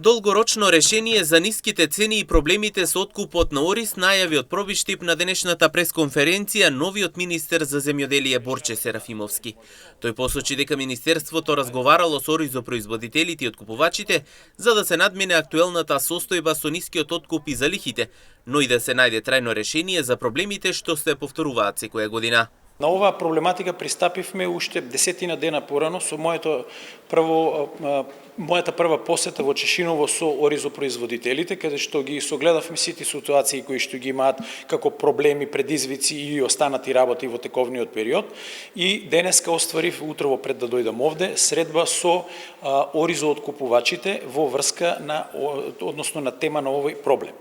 Долгорочно решение за ниските цени и проблемите со откупот на ориз најави од пробиштип на денешната пресконференција новиот министер за земјоделие Борче Серафимовски. Тој посочи дека министерството разговарало со оризопроизводителите и откупувачите за да се надмине актуелната состојба со нискиот откуп и залихите, но и да се најде трајно решение за проблемите што се повторуваат секоја година. На оваа проблематика пристапивме уште 10 дена порано со мојата прва посета во Чешиново со оризопроизводителите, каде што ги согледавме сите ситуации кои што ги имаат како проблеми, предизвици и останати работи во тековниот период. И денеска остварив утрово пред да дојдам овде средба со оризооткупувачите во врска на тема на овој проблем.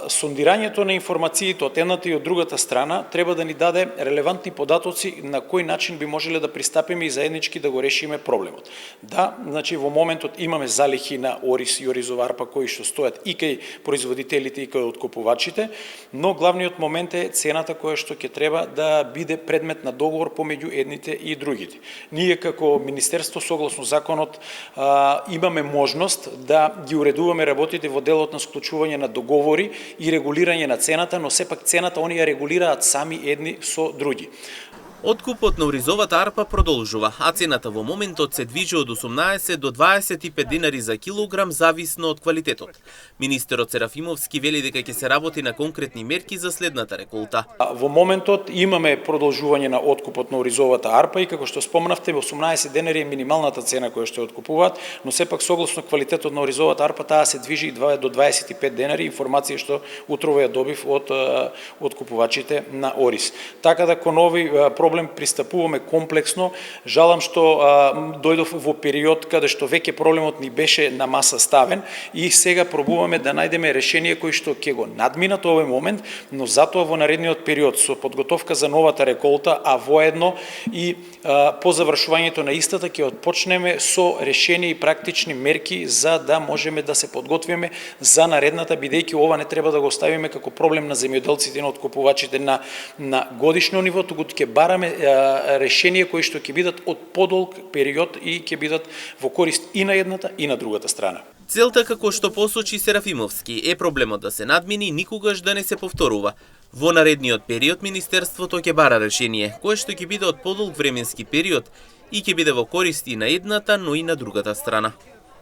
Сондирањето на информациите од едната и од другата страна треба да ни даде релевантни податоци на кој начин би можеле да пристапиме и заеднички да го решиме проблемот. Да, значи во моментот имаме залихи на ориз и оризова арпа кои што стојат и кај производителите и кај откупувачите, но главниот момент е цената која што ќе треба да биде предмет на договор помеѓу едните и другите. Ние како министерство согласно законот имаме можност да ги уредуваме работите во делот на склучување на договори и регулирање на цената, но сепак цената они ја регулираат сами едни со други. Откупот на оризовата арпа продолжува, а цената во моментот се движи од 18 до 25 денари за килограм зависно од квалитетот. Министерот Серафимовски вели дека ќе се работи на конкретни мерки за следната реколта. Во моментот имаме продолжување на откупот на оризовата арпа и како што спомнавте 18 денари е минималната цена која што ја откупуваат, но сепак согласно квалитетот на оризовата арпа таа се движи до 25 денари, информација што утрово ја добив од откупувачите на ориз. Така да кон овој проблем пристапуваме комплексно. Жалам што дојдов во период каде што веќе проблемот ни беше на маса ставен и сега пробуваме да најдеме решение кој што ќе го надминат овој момент, но затоа во наредниот период со подготовка за новата реколта, а воедно и по завршувањето на истата ќе отпочнеме со решение и практични мерки за да можеме да се подготвиме за наредната, бидејќи ова не треба да го оставиме како проблем на земјоделците и на откупувачите на годишно ниво, туку ќе бараме решенија кои што ќе бидат од подолг период и ќе бидат во корист и на едната и на другата страна. Целта, како што посочи Серафимовски, е проблемот да се надмини и никогаш да не се повторува. Во наредниот период министерството ќе бара решение, кое што ќе биде од подолг временски период и ќе биде во корист и на едната, но и на другата страна.